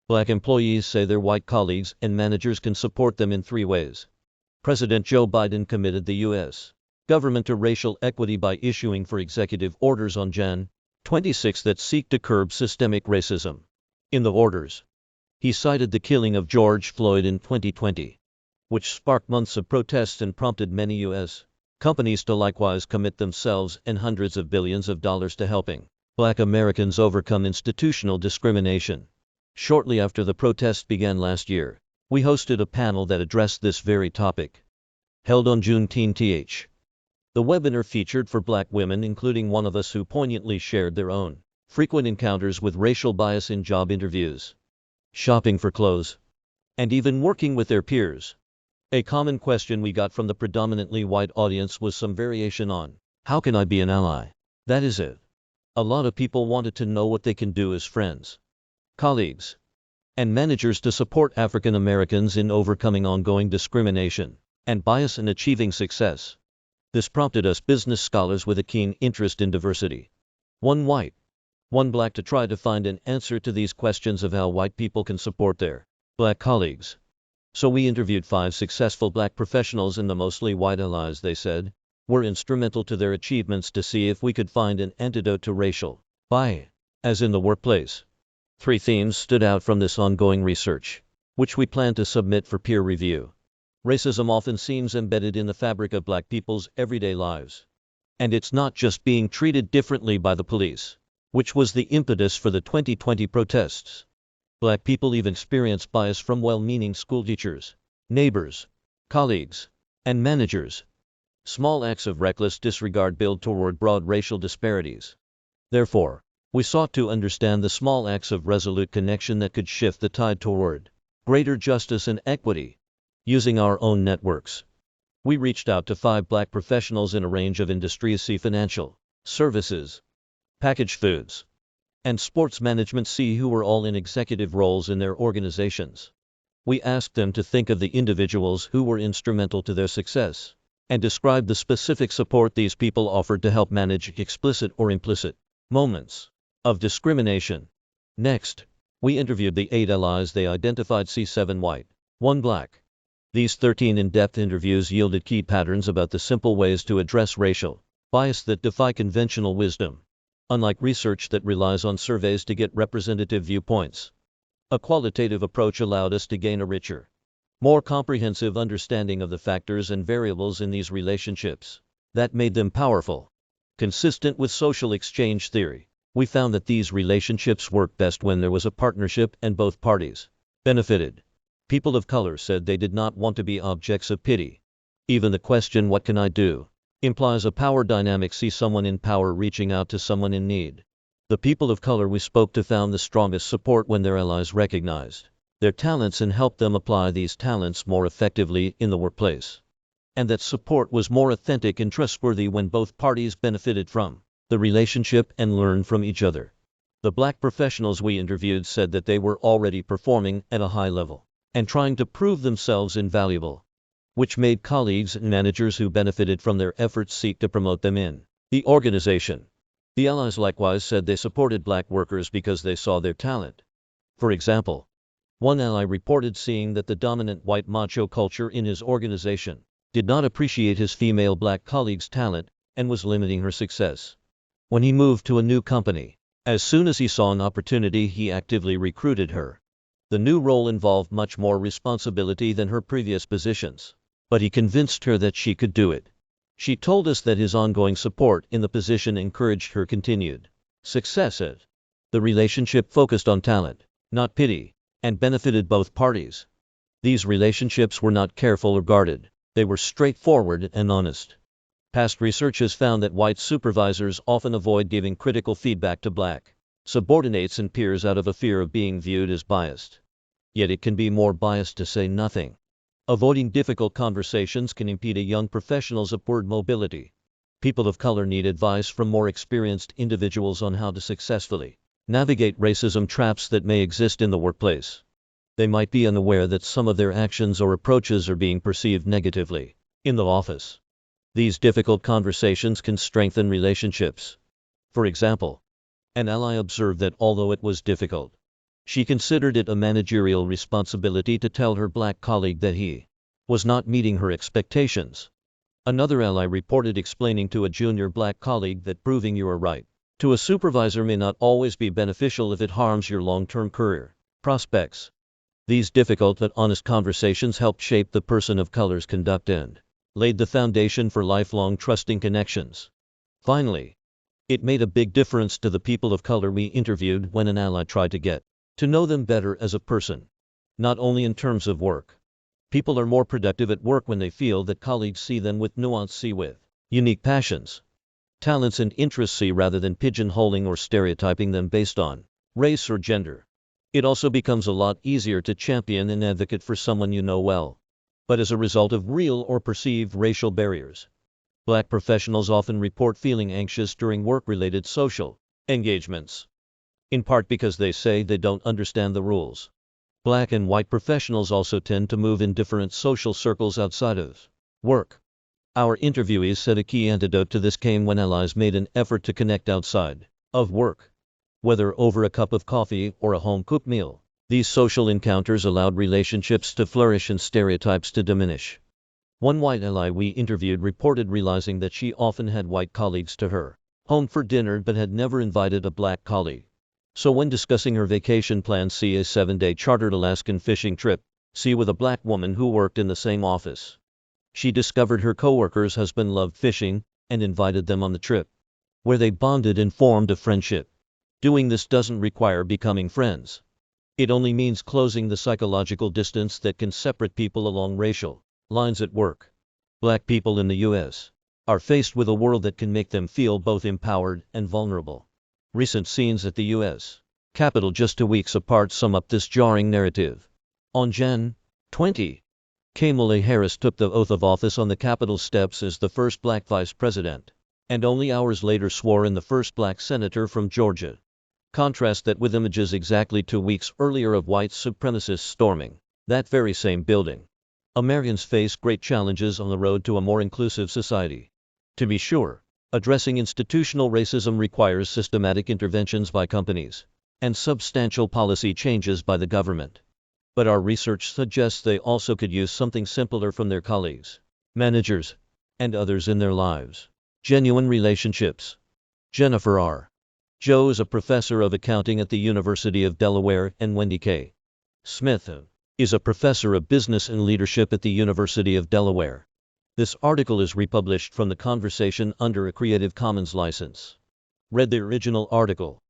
Black employees say their white colleagues and managers can support them in 3 ways. President Joe Biden committed the U.S. government to racial equity by issuing 4 executive orders on Jan. 26 that seek to curb systemic racism. In the orders, he cited the killing of George Floyd in 2020, which sparked months of protests and prompted many U.S. companies to likewise commit themselves and hundreds of billions of dollars to helping Black Americans overcome institutional discrimination. Shortly after the protests began last year, we hosted a panel that addressed this very topic. Held on Juneteenth, the webinar featured 4 Black women, including one of us, who poignantly shared their own frequent encounters with racial bias in job interviews, shopping for clothes, and even working with their peers. A common question we got from the predominantly white audience was some variation on, "How can I be an ally?" That is it. A lot of people wanted to know what they can do as friends, colleagues, and managers to support African Americans in overcoming ongoing discrimination and bias and achieving success. This prompted us business scholars with a keen interest in diversity, 1 white, 1 Black, to try to find an answer to these questions of how white people can support their Black colleagues. So we interviewed 5 successful Black professionals, and the mostly white allies, they said, were instrumental to their achievements, to see if we could find an antidote to racial bias in the workplace. 3 themes stood out from this ongoing research, which we plan to submit for peer review. Racism often seems embedded in the fabric of Black people's everyday lives. And it's not just being treated differently by the police, which was the impetus for the 2020 protests. Black people even experience bias from well-meaning schoolteachers, neighbors, colleagues, and managers. Small acts of reckless disregard build toward broad racial disparities. Therefore, we sought to understand the small acts of resolute connection that could shift the tide toward greater justice and equity. Using our own networks, we reached out to 5 Black professionals in a range of industries: financial services, packaged foods, and sports management, who were all in executive roles in their organizations. We asked them to think of the individuals who were instrumental to their success and describe the specific support these people offered to help manage explicit or implicit moments of discrimination. Next, we interviewed the 8 allies they identified: 7 white, 1 Black. These 13 in-depth interviews yielded key patterns about the simple ways to address racial bias that defy conventional wisdom. Unlike research that relies on surveys to get representative viewpoints, a qualitative approach allowed us to gain a richer, more comprehensive understanding of the factors and variables in these relationships that made them powerful. Consistent with social exchange theory, we found that these relationships work best when there was a partnership and both parties benefited. People of color said they did not want to be objects of pity. Even the question, "What can I do?" implies a power dynamic. Someone in power reaching out to someone in need. The people of color we spoke to found the strongest support when their allies recognized their talents and helped them apply these talents more effectively in the workplace. And that support was more authentic and trustworthy when both parties benefited from the relationship and learned from each other. The Black professionals we interviewed said that they were already performing at a high level and trying to prove themselves invaluable, which made colleagues and managers who benefited from their efforts seek to promote them in the organization. The allies likewise said they supported Black workers because they saw their talent. For example, 1 ally reported seeing that the dominant white macho culture in his organization did not appreciate his female Black colleague's talent and was limiting her success. When he moved to a new company, as soon as he saw an opportunity, he actively recruited her. The new role involved much more responsibility than her previous positions, but he convinced her that she could do it. She told us that his ongoing support in the position encouraged her continued success. The relationship focused on talent, not pity, and benefited both parties. These relationships were not careful or guarded. They were straightforward and honest. Past research has found that white supervisors often avoid giving critical feedback to Black subordinates and peers out of a fear of being viewed as biased. Yet it can be more biased to say nothing. Avoiding difficult conversations can impede a young professional's upward mobility. People of color need advice from more experienced individuals on how to successfully navigate racism traps that may exist in the workplace. They might be unaware that some of their actions or approaches are being perceived negatively in the office. These difficult conversations can strengthen relationships. For example, an ally observed that although it was difficult, She considered it a managerial responsibility to tell her black colleague that he was not meeting her expectations. Another ally reported explaining to a junior black colleague that proving you are right to a supervisor may not always be beneficial if it harms your long-term career prospects. These difficult but honest conversations helped shape the person of color's conduct and laid the foundation for lifelong trusting connections. Finally, it made a big difference to the people of color we interviewed when an ally tried to get to know them better as a person, not only in terms of work. People are more productive at work when they feel that colleagues see them with nuance, see with unique passions, talents and interests, see rather than pigeonholing or stereotyping them based on race or gender. It also becomes a lot easier to champion and advocate for someone you know well, but as a result of real or perceived racial barriers. Black professionals often report feeling anxious during work-related social engagements, in part because they say they don't understand the rules. Black and white professionals also tend to move in different social circles outside of work. Our interviewees said a key antidote to this came when allies made an effort to connect outside of work, whether over a cup of coffee or a home-cooked meal. These social encounters allowed relationships to flourish and stereotypes to diminish. One white ally we interviewed reported realizing that she often had white colleagues to her home for dinner but had never invited a black colleague. So when discussing her vacation plans, see a 7-day chartered Alaskan fishing trip, see with a black woman who worked in the same office. She discovered her coworker's husband loved fishing and invited them on the trip, where they bonded and formed a friendship. Doing this doesn't require becoming friends. It only means closing the psychological distance that can separate people along racial lines at work. Black people in the U.S. are faced with a world that can make them feel both empowered and vulnerable. Recent scenes at the U.S. Capitol just 2 weeks apart sum up this jarring narrative. On Jan. 20, Kamala Harris took the oath of office on the Capitol steps as the first black vice president, and only hours later swore in the first black senator from Georgia. Contrast that with images exactly 2 weeks earlier of white supremacists storming that very same building. Americans face great challenges on the road to a more inclusive society. To be sure, addressing institutional racism requires systematic interventions by companies and substantial policy changes by the government. But our research suggests they also could use something simpler from their colleagues, managers, and others in their lives. Genuine relationships. Jennifer R. Joe is a professor of accounting at the University of Delaware, and Wendy K. Smith is a professor of business and leadership at the University of Delaware. This article is republished from the conversation under a Creative Commons license. Read the original article.